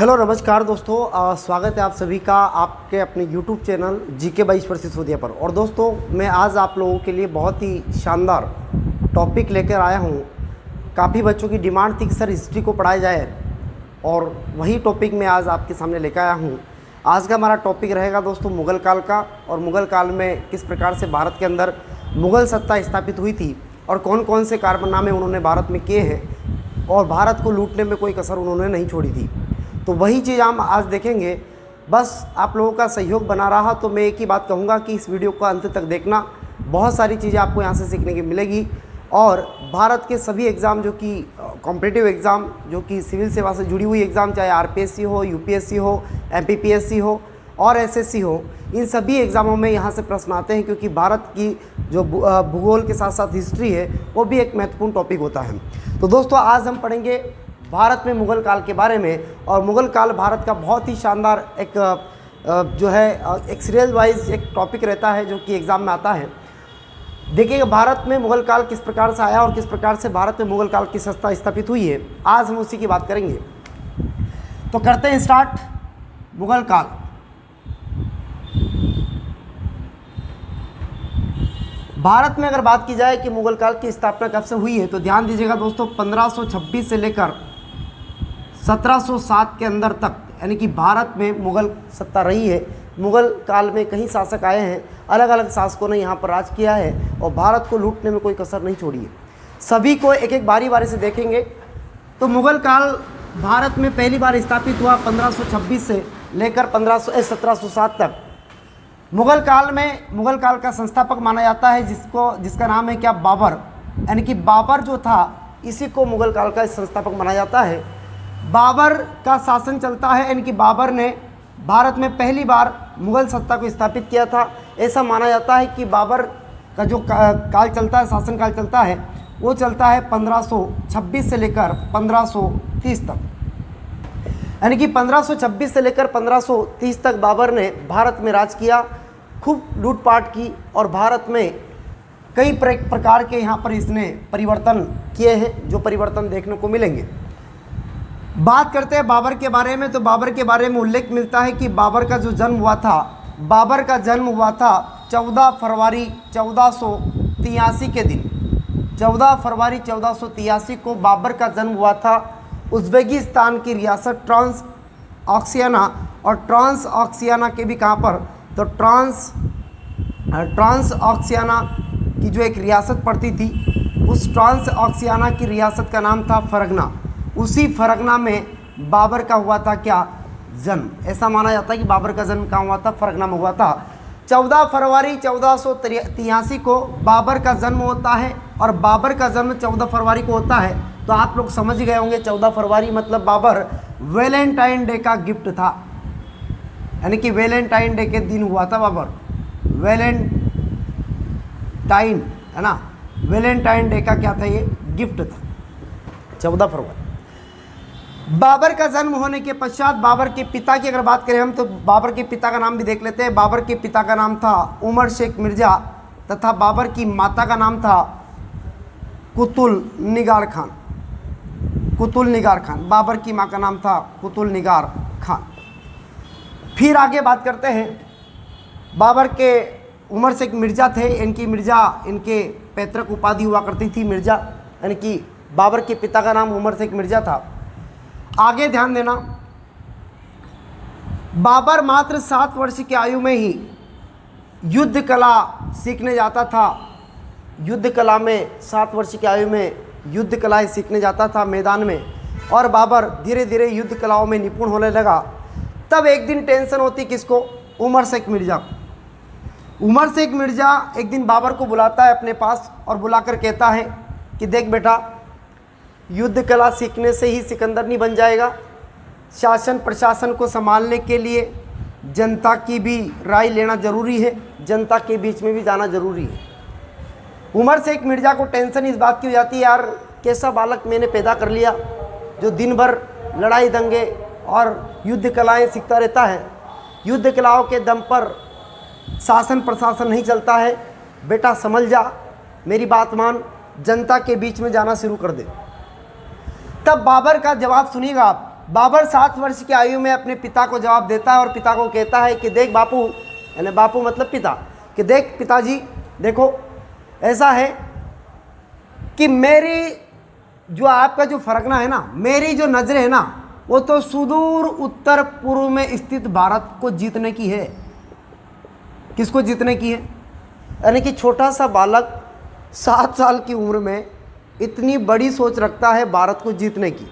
Hello नमस्कार दोस्तों, स्वागत है आप सभी का आपके अपने YouTube चैनल जीके बाई ईश्वर सिसोदिया पर। और दोस्तों मैं आज आप लोगों के लिए बहुत ही शानदार टॉपिक लेकर आया हूँ। काफ़ी बच्चों की डिमांड थी कि सर हिस्ट्री को पढ़ाया जाए और वही टॉपिक मैं आज आपके सामने लेकर आया हूँ। आज का हमारा टॉपिक रहेगा दोस्तों मुग़ल काल का, और मुग़ल काल में किस प्रकार से भारत के अंदर मुग़ल सत्ता स्थापित हुई थी और कौन कौन से कारनामे उन्होंने भारत में किए हैं और भारत को लूटने में कोई कसर उन्होंने नहीं छोड़ी थी। तो वही चीज़ हम आज देखेंगे। बस आप लोगों का सहयोग बना रहा तो मैं एक ही बात कहूँगा कि इस वीडियो को अंत तक देखना, बहुत सारी चीज़ें आपको यहाँ से सीखने की मिलेगी। और भारत के सभी एग्ज़ाम जो कि कॉम्पिटिटिव एग्ज़ाम जो कि सिविल सेवा से जुड़ी हुई एग्ज़ाम, चाहे आरपीएससी हो, यूपीएससी हो, एमपीपीएससी हो और एसएससी हो, इन सभी एग्ज़ामों में यहाँ से प्रश्न आते हैं, क्योंकि भारत की जो भूगोल के साथ साथ हिस्ट्री है वो भी एक महत्वपूर्ण टॉपिक होता है। तो दोस्तों आज हम पढ़ेंगे भारत में मुग़ल काल के बारे में। और मुग़ल काल भारत का बहुत ही शानदार एक जो है एक सीरियल वाइज एक टॉपिक रहता है जो कि एग्ज़ाम में आता है। देखिएगा भारत में मुग़ल काल किस प्रकार से आया और किस प्रकार से भारत में मुग़ल काल की सत्ता स्थापित हुई है, आज हम उसी की बात करेंगे। तो करते हैं स्टार्ट। मुग़ल काल, भारत में अगर बात की जाए कि मुग़ल काल की स्थापना कब से हुई है तो ध्यान दीजिएगा दोस्तों, 1526 से लेकर 1707 के अंदर तक, यानी कि भारत में मुग़ल सत्ता रही है। मुग़ल काल में कई शासक आए हैं, अलग अलग शासकों ने यहाँ पर राज किया है और भारत को लूटने में कोई कसर नहीं छोड़ी है। सभी को एक एक बारी बारी से देखेंगे। तो मुग़ल काल भारत में पहली बार स्थापित हुआ 1526 से लेकर 1707 तक। मुग़ल काल का संस्थापक माना जाता है जिसका नाम है क्या, बाबर। यानी कि बाबर जो था इसी को मुग़ल काल का संस्थापक माना जाता है। बाबर का शासन चलता है, यानी कि बाबर ने भारत में पहली बार मुग़ल सत्ता को स्थापित किया था। ऐसा माना जाता है कि बाबर का जो काल चलता है, शासन काल चलता है, वो चलता है 1526 से लेकर 1530 तक। यानी कि 1526 से लेकर 1530 तक बाबर ने भारत में राज किया, खूब लूटपाट की और भारत में कई प्रकार के यहाँ पर इसने परिवर्तन किए हैं, जो परिवर्तन देखने को मिलेंगे। बात करते हैं बाबर के बारे में। तो बाबर के बारे में उल्लेख मिलता है कि बाबर का जो जन्म हुआ था, बाबर का जन्म हुआ था 14 फरवरी 1483 के दिन। 14 फरवरी 1483 को बाबर का जन्म हुआ था उज़्बेकिस्तान की रियासत ट्रांस ऑक्सियाना, और ट्रांस ऑक्सियाना के भी कहाँ पर, तो ट्रांस ऑक्सियाना की जो एक रियासत पड़ती थी, उस ट्रांस ऑक्सियाना की रियासत का नाम था फरगना। उसी फरगना में बाबर का हुआ था क्या, जन्म। ऐसा माना जाता है कि बाबर का जन्म कहाँ हुआ था, फरगना में हुआ था। 14 फरवरी 1483 को बाबर का जन्म होता है और बाबर का जन्म 14 फरवरी को होता है। तो आप लोग समझ गए होंगे 14 फरवरी मतलब बाबर वैलेंटाइन डे का गिफ्ट था, यानी कि वैलेंटाइन डे के दिन हुआ था बाबर। वैलेंटाइन है ना, वैलेंटाइन डे का क्या था, ये गिफ्ट था 14 फरवरी। बाबर का जन्म होने के पश्चात बाबर के पिता की अगर बात करें हम, तो बाबर के पिता का नाम भी देख लेते हैं। बाबर के पिता का नाम था उमर शेख मिर्ज़ा तथा बाबर की माता का नाम था कुतुल निगार खान। कुतुल निगार खान, बाबर की माँ का नाम था कुतुल निगार खान। फिर आगे बात करते हैं, बाबर के उमर शेख मिर्ज़ा थे, इनके पैतृक उपाधि हुआ करती थी मिर्ज़ा, यानी कि बाबर के पिता का नाम उमर शेख मिर्ज़ा था। आगे ध्यान देना, बाबर मात्र 7 वर्ष की आयु में ही युद्ध कला सीखने जाता था। युद्ध कला में 7 वर्ष की आयु में युद्ध कला सीखने जाता था मैदान में, और बाबर धीरे धीरे युद्ध कलाओं में निपुण होने लगा। तब एक दिन टेंशन होती किसको, उमर शेख मिर्ज़ा को। उमर शेख मिर्ज़ा एक दिन बाबर को बुलाता है अपने पास और बुलाकर कहता है कि देख बेटा, युद्ध कला सीखने से ही सिकंदर नहीं बन जाएगा, शासन प्रशासन को संभालने के लिए जनता की भी राय लेना ज़रूरी है, जनता के बीच में भी जाना ज़रूरी है। उमर शेख मिर्ज़ा को टेंशन इस बात की हो जाती है, यार कैसा बालक मैंने पैदा कर लिया जो दिन भर लड़ाई दंगे और युद्ध कलाएँ सीखता रहता है। युद्ध कलाओं के दम पर शासन प्रशासन नहीं चलता है। बेटा समझ जा, मेरी बात मान, जनता के बीच में जाना शुरू कर दे। तब बाबर का जवाब सुनिएगा आप, बाबर 7 वर्ष की आयु में अपने पिता को जवाब देता है और पिता को कहता है कि देख बापू, यानी बापू मतलब पिता, कि देख पिताजी, देखो ऐसा है कि मेरी जो आपका जो फरगना है ना, मेरी जो नज़रें है ना, वो तो सुदूर उत्तर पूर्व में स्थित भारत को जीतने की है। किसको जीतने की है? यानी कि छोटा सा बालक 7 साल की उम्र में इतनी बड़ी सोच रखता है भारत को जीतने की,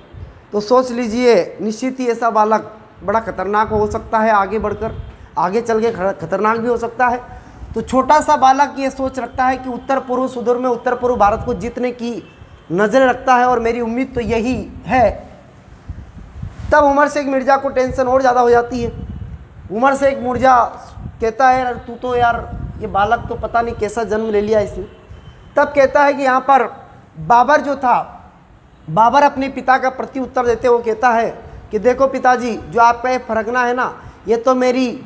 तो सोच लीजिए निश्चित ही ऐसा बालक बड़ा खतरनाक हो सकता है, आगे बढ़कर आगे चल के खतरनाक भी हो सकता है। तो छोटा सा बालक ये सोच रखता है कि उत्तर पूर्व सुदूर में उत्तर पूर्व भारत को जीतने की नज़र रखता है और मेरी उम्मीद तो यही है। तब उमर शेख मिर्ज़ा को टेंशन और ज़्यादा हो जाती है। उमर शेख मिर्ज़ा कहता है तू तो यार, ये बालक तो पता नहीं कैसा जन्म ले लिया इसने। तब कहता है कि यहाँ पर बाबर जो था, बाबर अपने पिता का प्रति उत्तर देते हुए कहता है कि देखो पिताजी, जो आपका ये फरगना है ना, ये तो मेरी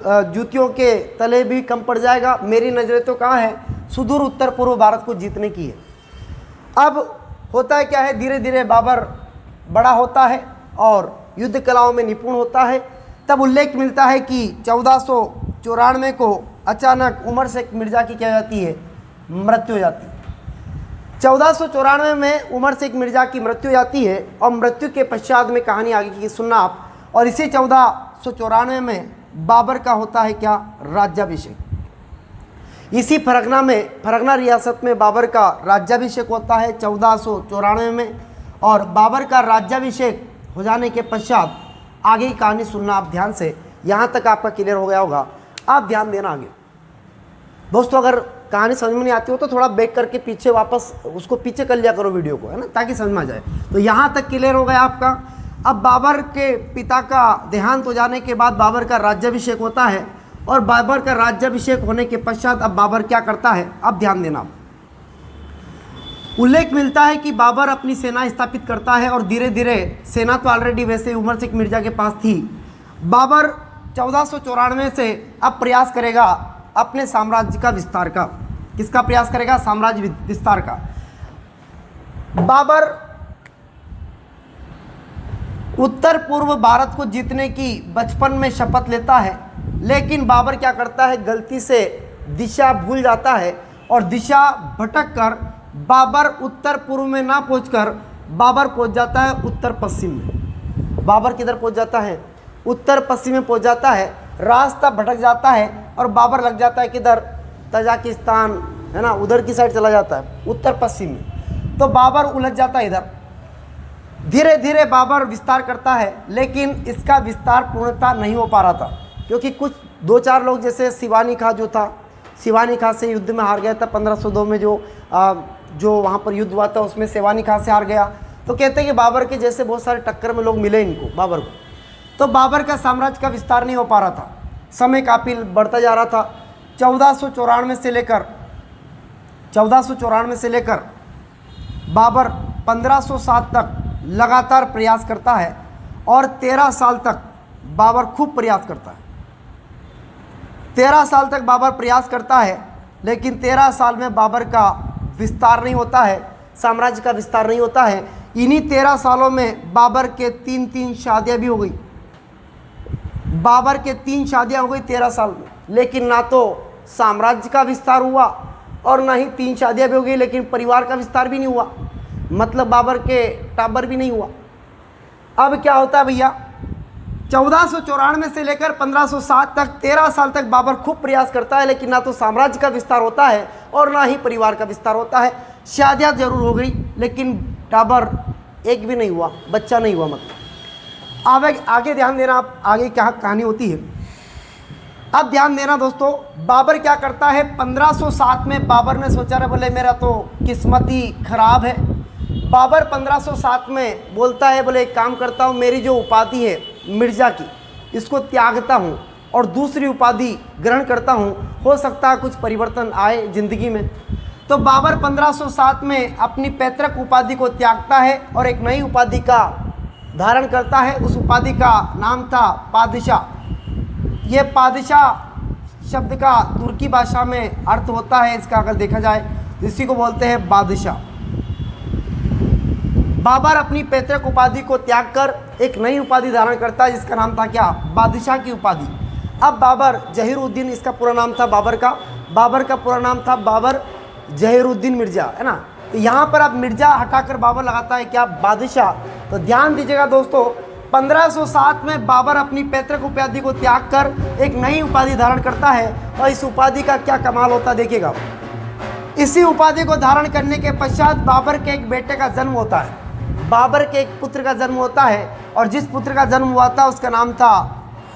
जूतियों के तले भी कम पड़ जाएगा। मेरी नज़रें तो कहाँ है, सुदूर उत्तर पूर्व भारत को जीतने की है। अब होता है क्या है, धीरे धीरे बाबर बड़ा होता है और युद्ध कलाओं में निपुण होता है। तब उल्लेख मिलता है कि 1494 को अचानक उमर शेख मिर्ज़ा की क्या जाती है, मृत्यु हो जाती है। 1494 में उमर शेख मिर्ज़ा की मृत्यु हो जाती है और मृत्यु के पश्चात में कहानी आगे की सुनना आप। और इसी 1494 में बाबर का होता है क्या, राज्याभिषेक। इसी फरगना रियासत में बाबर का राज्याभिषेक होता है 1494 में। और बाबर का राज्याभिषेक हो जाने के पश्चात आगे की कहानी सुनना आप ध्यान से, यहाँ तक आपका क्लियर हो गया होगा। आप ध्यान देना आगे दोस्तों। अगर कहानी समझ में नहीं आती हो तो थोड़ा बैक करके पीछे वापस उसको पीछे कर लिया करो वीडियो को, है ना, ताकि समझ में आ जाए। तो यहाँ तक क्लियर हो गया आपका। अब बाबर के पिता का देहांत हो जाने के बाद बाबर का राज्याभिषेक होता है और बाबर का राज्याभिषेक होने के पश्चात अब बाबर क्या करता है, अब ध्यान देना। उल्लेख मिलता है कि बाबर अपनी सेना स्थापित करता है और धीरे धीरे, सेना तो ऑलरेडी वैसे उमर शेख मिर्ज़ा के पास थी, बाबर 1494 से अब प्रयास करेगा अपने साम्राज्य का विस्तार का। किसका प्रयास करेगा, साम्राज्य विस्तार का। बाबर उत्तर पूर्व भारत को जीतने की बचपन में शपथ लेता है, लेकिन बाबर क्या करता है, गलती से दिशा भूल जाता है और दिशा भटक कर बाबर उत्तर पूर्व में ना पहुंचकर बाबर पहुंच जाता है उत्तर पश्चिम में। बाबर किधर पहुंच जाता है, उत्तर पश्चिम में पहुंच जाता है। रास्ता भटक जाता है और बाबर लग जाता है किधर, तजाकिस्तान, है ना, उधर की साइड चला जाता है उत्तर पश्चिम में। तो बाबर उलझ जाता है इधर। धीरे धीरे बाबर विस्तार करता है, लेकिन इसका विस्तार पूर्णतः नहीं हो पा रहा था, क्योंकि कुछ 2-4 लोग, जैसे शिवानी खां जो था, शिवानी खां से युद्ध में हार गया था 1502 में, जो वहाँ पर युद्ध हुआ था उसमें शिवानी खां से हार गया। तो कहते हैं कि बाबर के जैसे बहुत सारे टक्कर में लोग मिले इनको, बाबर को। तो बाबर का साम्राज्य का विस्तार नहीं हो पा रहा था, समय काफ़ी बढ़ता जा रहा था। 1494 से लेकर बाबर 1507 तक लगातार प्रयास करता है और 13 साल तक बाबर खूब प्रयास करता है। 13 साल तक बाबर प्रयास करता है, लेकिन 13 साल में बाबर का विस्तार नहीं होता है, साम्राज्य का विस्तार नहीं होता है। इन्हीं 13 सालों में बाबर के 3 शादियाँ भी हो गई। बाबर के 3 शादियाँ हो गई 13 साल में, लेकिन ना तो साम्राज्य का विस्तार हुआ और ना ही 3 शादियाँ भी हो गई, लेकिन परिवार का विस्तार भी नहीं हुआ, मतलब बाबर के टाबर भी नहीं हुआ। अब क्या होता है भैया, 1494 से लेकर 1507 तक 13 साल तक बाबर खूब प्रयास करता है, लेकिन ना तो साम्राज्य का विस्तार होता है और ना ही परिवार का विस्तार होता है। शादियाँ जरूर हो गई, लेकिन टाबर एक भी नहीं हुआ, बच्चा नहीं हुआ। मतलब आगे ध्यान देना आप, आगे क्या कहानी होती है। अब ध्यान देना दोस्तों, बाबर क्या करता है, 1507 में बाबर ने सोचा रहे, बोले मेरा तो किस्मत ही खराब है। बाबर 1507 में बोलता है, बोले एक काम करता हूँ, मेरी जो उपाधि है मिर्ज़ा की, इसको त्यागता हूँ और दूसरी उपाधि ग्रहण करता हूँ, हो सकता है कुछ परिवर्तन आए ज़िंदगी में। तो बाबर 1507 में अपनी पैतृक उपाधि को त्यागता है और एक नई उपाधि का धारण करता है। उस उपाधि का नाम था पादशाह। ये पादशाह शब्द का तुर्की भाषा में अर्थ होता है, इसका अगर देखा जाए तो इसी को बोलते हैं बादशाह। बाबर अपनी पैतृक उपाधि को त्याग कर एक नई उपाधि धारण करता है जिसका नाम था क्या, बादशाह की उपाधि। अब बाबर जहीरुद्दीन, इसका पूरा नाम था बाबर का पूरा नाम था बाबर जहीरुद्दीन मिर्जा, है ना। तो यहाँ पर अब मिर्जा हटाकर बाबर लगाता है क्या, बादशाह। तो ध्यान दीजिएगा दोस्तों, 1507 में बाबर अपनी पैतृक उपाधि को त्याग कर एक नई उपाधि धारण करता है और इस उपाधि का क्या कमाल होता है देखिएगा। इसी उपाधि को धारण करने के पश्चात बाबर के एक बेटे का जन्म होता है, बाबर के एक पुत्र का जन्म होता है और जिस पुत्र का जन्म हुआ था उसका नाम था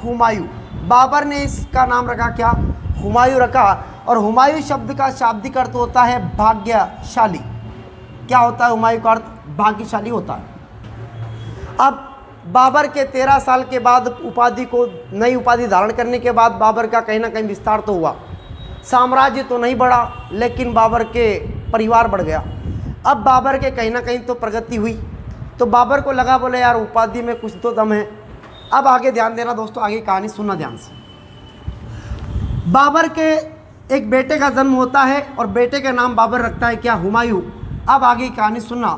हुमायूं। बाबर ने इसका नाम रखा क्या, हुमायूं रखा। और हुमायूं शब्द का शाब्दिक अर्थ होता है भाग्यशाली। क्या होता है हुमायूं का अर्थ, भाग्यशाली होता है। अब बाबर के 13 साल के बाद उपाधि को, नई उपाधि धारण करने के बाद बाबर का कहीं ना कहीं विस्तार तो हुआ, साम्राज्य तो नहीं बढ़ा लेकिन बाबर के परिवार बढ़ गया। अब बाबर के कहीं ना कहीं तो प्रगति हुई, तो बाबर को लगा बोले यार उपाधि में कुछ तो दम है। अब आगे ध्यान देना दोस्तों, आगे कहानी सुनना ध्यान से। बाबर के एक बेटे का जन्म होता है और बेटे का नाम बाबर रखता है क्या, हुमायूं। अब आगे कहानी सुनना।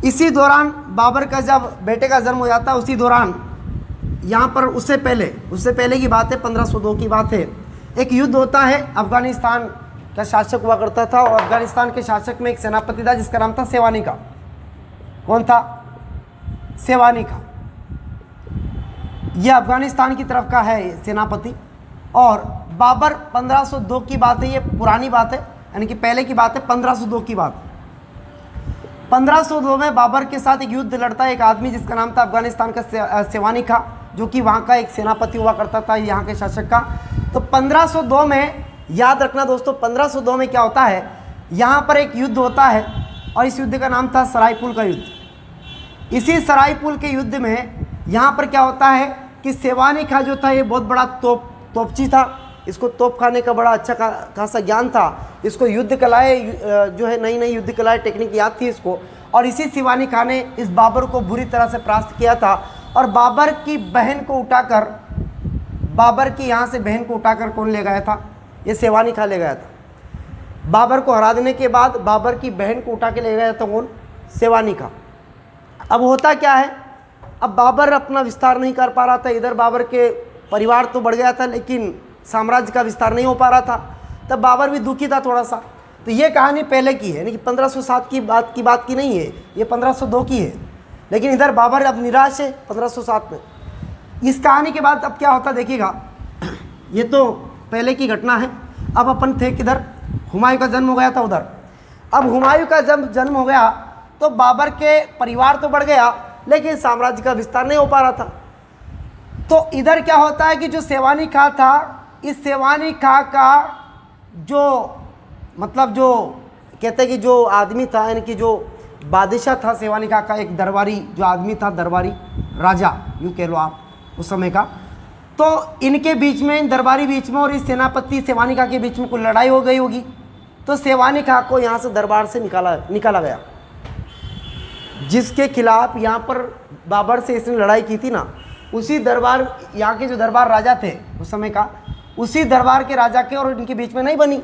इसी दौरान बाबर का जब बेटे का जन्म हो जाता है, उसी दौरान यहाँ पर उससे पहले की बात है, 1502 की बात है, एक युद्ध होता है। अफगानिस्तान का शासक हुआ करता था और अफगानिस्तान के शासक में एक सेनापति था जिसका नाम था सेवानी का। कौन था, सेवानी का। यह अफगानिस्तान की तरफ का है सेनापति। और बाबर 1502 की बात है, ये पुरानी बात है, यानी कि पहले की बात है, 1502 की बात। 1502 में बाबर के साथ एक युद्ध लड़ता है एक आदमी जिसका नाम था अफगानिस्तान का सेवानी का, जो कि वहाँ का एक सेनापति हुआ करता था, यहाँ के शासक का। तो 1502 में याद रखना दोस्तों, 1502 में क्या होता है, यहाँ पर एक युद्ध होता है और इस युद्ध का नाम था सरायपुल का युद्ध। इसी सरायपुल के युद्ध में यहाँ पर क्या होता है कि सेवानी का जो था ये बहुत बड़ा तोपची था, इसको तोप खाने का बड़ा अच्छा खासा ज्ञान था, इसको युद्ध कलाएँ जो है नई युद्ध कलाएँ टेक्निक याद थी इसको। और इसी सेवानी खां ने इस बाबर को बुरी तरह से परास्त किया था और बाबर की बहन को उठाकर, बाबर की यहाँ से बहन को उठाकर कौन ले गया था, ये सेवानी खां ले गया था। बाबर को हरा देने के बाद बाबर की बहन को उठा के ले गया था कौन, सेवानी खां। अब होता क्या है, अब बाबर अपना विस्तार नहीं कर पा रहा था, इधर बाबर के परिवार तो बढ़ गया था लेकिन साम्राज्य का विस्तार नहीं हो पा रहा था, तब बाबर भी दुखी था थोड़ा सा। तो ये कहानी पहले की है, यानी कि 1507 की बात की नहीं है, ये 1502 की है। लेकिन इधर बाबर अब निराश है 1507 में। इस कहानी के बाद अब क्या होता देखिएगा, ये तो पहले की घटना है। अब अपन थे किधर, हुमायूं का जन्म हो गया था उधर। अब हुमायूं का जब जन्म हो गया तो बाबर के परिवार तो बढ़ गया लेकिन साम्राज्य का विस्तार नहीं हो पा रहा था। तो इधर क्या होता है कि जो सेवानी खां था, इस सेवानी खां का जो मतलब जो कहते हैं कि जो आदमी था, यानी कि जो बादशाह था सेवानी खां का, एक दरबारी जो आदमी था, दरबारी राजा यूँ कह लो आप उस समय का। तो इनके बीच में, दरबारी बीच में और इस सेनापति सेवानी खां के बीच में कोई लड़ाई हो गई होगी। तो सेवानी खां को यहाँ से दरबार से निकाला गया। जिसके खिलाफ यहाँ पर बाबर से इसने लड़ाई की थी ना, उसी दरबार, यहाँ के जो दरबार राजा थे उस समय का, उसी दरबार के राजा के और इनके बीच में नहीं बनी।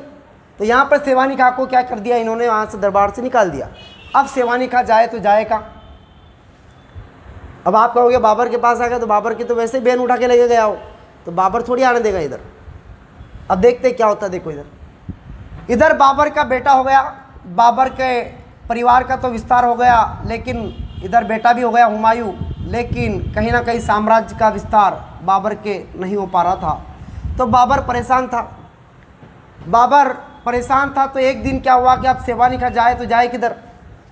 तो यहाँ पर सेवानी खां को क्या कर दिया इन्होंने, वहाँ से दरबार से निकाल दिया। अब सेवानी खां जाए तो जाए कहाँ। अब आप कहोगे बाबर के पास आ गया तो बाबर की तो वैसे बहन उठा के लेके गया हो, तो बाबर थोड़ी आने देगा इधर। अब देखते क्या होता है, देखो इधर बाबर का बेटा हो गया, बाबर के परिवार का तो विस्तार हो गया, लेकिन इधर बेटा भी हो गया हुमायूं। लेकिन कहीं ना कहीं साम्राज्य का विस्तार बाबर के नहीं हो पा रहा था। तो बाबर परेशान था। तो एक दिन क्या हुआ कि अब सेवानी खां जाए तो जाए किधर।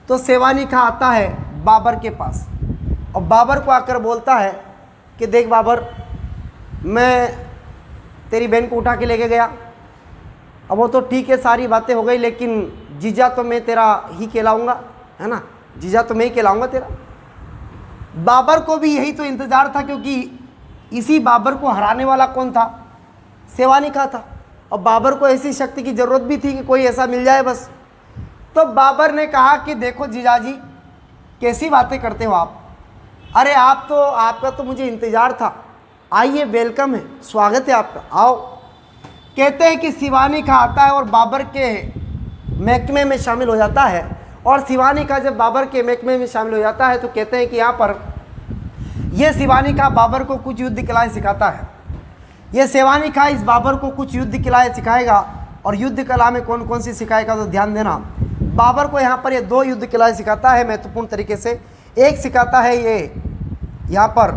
तो सेवानी खां आता है बाबर के पास और बाबर को आकर बोलता है कि देख बाबर, मैं तेरी बहन को उठा के लेके गया। अब वो तो ठीक है, सारी बातें हो गई, लेकिन जीजा तो मैं तेरा ही कहलाऊँगा, है ना, जीजा तो मैं ही कहलाऊँगा तेरा। बाबर को भी यही तो इंतज़ार था, क्योंकि इसी बाबर को हराने वाला कौन था, सेवानी खां था। और बाबर को ऐसी शक्ति की ज़रूरत भी थी कि कोई ऐसा मिल जाए बस। तो बाबर ने कहा कि देखो जीजाजी, कैसी बातें करते हो आप, अरे आपका तो मुझे इंतज़ार था, आइए, वेलकम है, स्वागत है आपका, आओ। कहते हैं कि सेवानी खां आता है और बाबर के महकमे में शामिल हो जाता है और सिवानी का जब बाबर के महकमे में शामिल हो जाता है तो कहते हैं कि यहाँ पर यह सिवानी का बाबर को कुछ युद्ध कलाएँ सिखाता है। ये सिवानी का इस बाबर को कुछ युद्ध कलाएँ सिखाएगा, और युद्ध कला में कौन कौन सी सिखाएगा तो ध्यान देना, बाबर को यहाँ पर ये 2 युद्ध कलाएँ सिखाता है महत्वपूर्ण तरीके से। एक सिखाता है ये यहाँ पर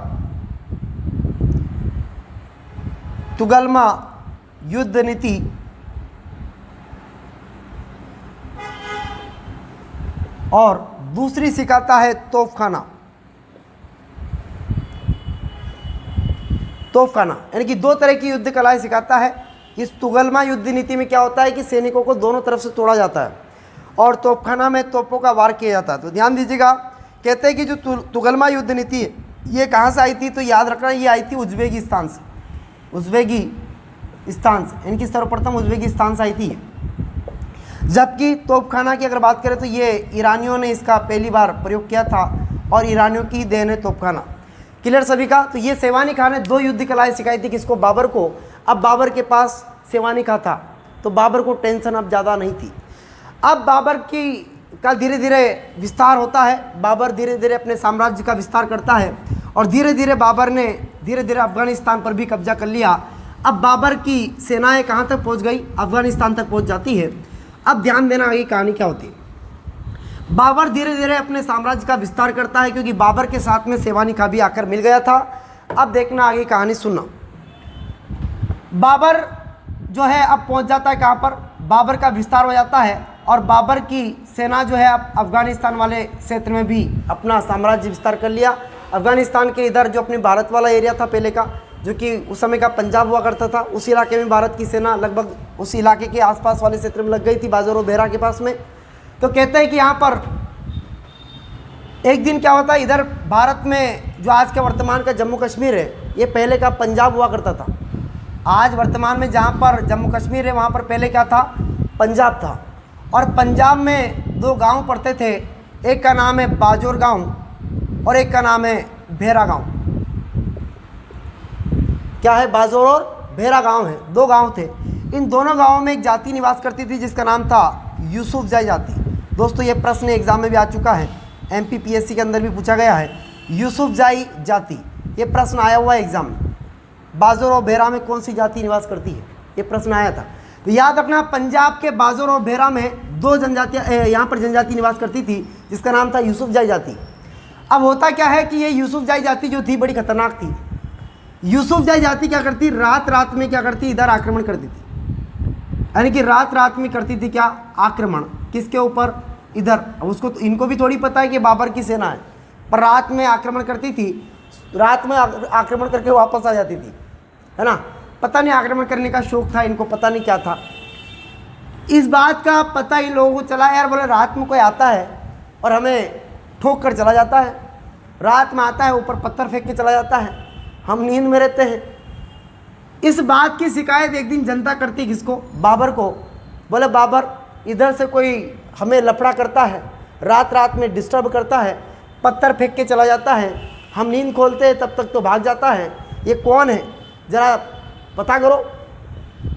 तुगलमा युद्ध नीति, और दूसरी सिखाता है तोपखाना। यानी कि 2 तरह की युद्ध कलाएं सिखाता है। इस तुगलमा युद्ध नीति में क्या होता है कि सैनिकों को दोनों तरफ से तोड़ा जाता है, और तोपखाना में तोपों का वार किया जाता है। तो ध्यान दीजिएगा, कहते हैं कि जो तुगलमा युद्ध नीति है ये कहाँ से आई थी, तो याद रखना ये आई थी उज्बेकिस्तान से। इनकी सर्वप्रथम उज्बेकिस्तान से आई थी। जबकि तोपखाना की अगर बात करें तो ये ईरानियों ने इसका पहली बार प्रयोग किया था, और ईरानियों की देन है तोपखाना। क्लियर सभी का। तो ये सिवानी खान ने 2 युद्ध कलाएँ सिखाई थी किसको, बाबर को। अब बाबर के पास सिवानी खा था, तो बाबर को टेंशन अब ज़्यादा नहीं थी। अब बाबर का धीरे धीरे विस्तार होता है, बाबर धीरे धीरे अपने साम्राज्य का विस्तार करता है, और धीरे धीरे बाबर ने धीरे धीरे अफगानिस्तान पर भी कब्जा कर लिया। अब बाबर की सेनाएं कहाँ तक पहुँच गई, अफगानिस्तान तक पहुँच जाती है। अब ध्यान देना आगे कहानी क्या होती है। बाबर धीरे धीरे अपने साम्राज्य का विस्तार करता है, क्योंकि बाबर के साथ में सिवानी का भी आकर मिल गया था। अब देखना आगे कहानी सुनना। बाबर जो है अब पहुंच जाता है कहाँ पर, बाबर का विस्तार हो जाता है, और बाबर की सेना जो है अब अफगानिस्तान वाले क्षेत्र में भी अपना साम्राज्य विस्तार कर लिया। अफगानिस्तान के इधर जो अपने भारत वाला एरिया था पहले का, जो कि उस समय का पंजाब हुआ करता था, उस इलाके में भारत की सेना लगभग उस इलाके के आसपास वाले क्षेत्र में लग गई थी, बाजोर और बेरा के पास में। तो कहते हैं कि यहाँ पर एक दिन क्या होता है, इधर भारत में जो आज के वर्तमान का जम्मू कश्मीर है, ये पहले का पंजाब हुआ करता था। आज वर्तमान में जहाँ पर जम्मू कश्मीर है वहाँ पर पहले क्या था, पंजाब था। और पंजाब में 2 गांव पड़ते थे, एक का नाम है बाजोर गांव और एक का नाम है भेरा गांव। क्या है, बाजोर और भेरा गांव है, 2 गांव थे। इन दोनों गांवों में एक जाति निवास करती थी जिसका नाम था यूसुफजाई जाति। दोस्तों ये प्रश्न एग्जाम में भी आ चुका है, MPPSC के अंदर भी पूछा गया है, यूसुफजाई जाति, ये प्रश्न आया हुआ है एग्जाम में। बाजोर और भेरा में कौन सी जाति निवास करती है, ये प्रश्न आया था। तो याद रखना, पंजाब के बाजोर और भेरा में 2 जनजातियाँ यहाँ पर जनजाति निवास करती थी जिसका नाम था यूसुफजाई जाति। अब होता क्या है कि ये यूसुफजाई जाति जो थी बड़ी खतरनाक थी। यूसुफजाई जाति क्या करती, रात रात में क्या करती, इधर आक्रमण करती थी। यानी कि रात रात में करती थी क्या, आक्रमण। किसके ऊपर, इधर। अब उसको इनको भी थोड़ी पता है कि बाबर की सेना है, पर रात में आक्रमण करती थी, रात में आक्रमण करके वापस आ जाती थी, है ना। पता नहीं आक्रमण करने का शौक था इनको, पता नहीं क्या था। इस बात का पता इन लोगों को चला, यार बोले रात में कोई आता है और हमें ठोक कर चला जाता है, रात में आता है ऊपर पत्थर फेंक के चला जाता है, हम नींद में रहते हैं। इस बात की शिकायत एक दिन जनता करती किसको, बाबर को। बोले बाबर इधर से कोई हमें लफड़ा करता है, रात रात में डिस्टर्ब करता है, पत्थर फेंक के चला जाता है, हम नींद खोलते हैं तब तक तो भाग जाता है, ये कौन है ज़रा पता करो।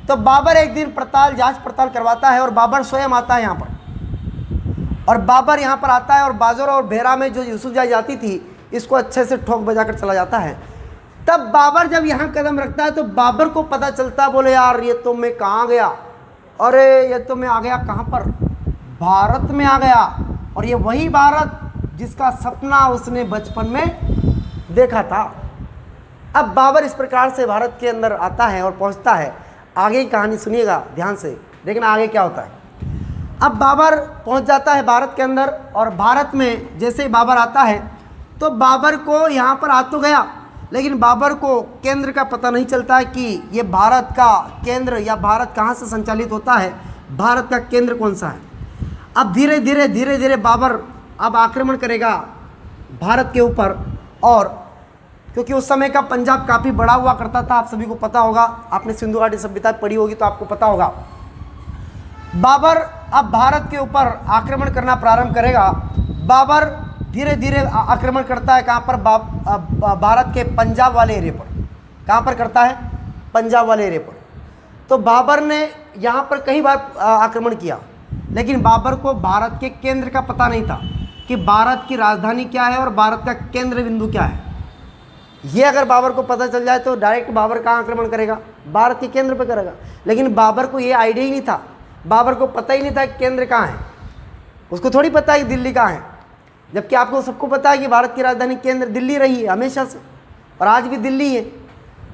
तो बाबर एक दिन जांच पड़ताल करवाता है, और बाबर स्वयं आता है यहाँ पर। और बाबर यहाँ पर आता है और बाजोर और भेरा में जो यूसुफजाई जाती थी इसको अच्छे से ठोक बजा कर चला जाता है। तब बाबर जब यहाँ कदम रखता है तो बाबर को पता चलता, बोले यार ये तो मैं कहाँ गया, अरे ये तो मैं आ गया कहाँ पर, भारत में आ गया। और ये वही भारत जिसका सपना उसने बचपन में देखा था। अब बाबर इस प्रकार से भारत के अंदर आता है और पहुँचता है। आगे की कहानी सुनिएगा ध्यान से, देखना आगे क्या होता है। अब बाबर पहुँच जाता है भारत के अंदर, और भारत में जैसे ही बाबर आता है तो बाबर को यहाँ पर आ तो गया, लेकिन बाबर को केंद्र का पता नहीं चलता है कि ये भारत का केंद्र या भारत कहाँ से संचालित होता है, भारत का केंद्र कौन सा है। अब धीरे धीरे बाबर अब आक्रमण करेगा भारत के ऊपर। और क्योंकि उस समय का पंजाब काफ़ी बड़ा हुआ करता था, आप सभी को पता होगा, आपने सिंधु घाटी सभ्यता पढ़ी होगी तो आपको पता होगा। बाबर अब भारत के ऊपर आक्रमण करना प्रारंभ करेगा। बाबर धीरे धीरे आक्रमण करता है कहाँ पर, भारत के पंजाब वाले एरिया पर। कहाँ पर करता है, पंजाब वाले एरिया पर। तो बाबर ने यहाँ पर कई बार आक्रमण किया, लेकिन बाबर को भारत के केंद्र का पता नहीं था कि भारत की राजधानी क्या है और भारत का केंद्र बिंदु क्या है। ये अगर बाबर को पता चल जाए तो डायरेक्ट बाबर कहाँ आक्रमण करेगा, भारत के केंद्र पर करेगा। लेकिन बाबर को ये आइडिया ही नहीं था, बाबर को पता ही नहीं था कि केंद्र कहाँ है। उसको थोड़ी पता है कि दिल्ली कहाँ है, जबकि आपको सबको पता है कि भारत की राजधानी केंद्र दिल्ली रही है हमेशा से, और आज भी दिल्ली है।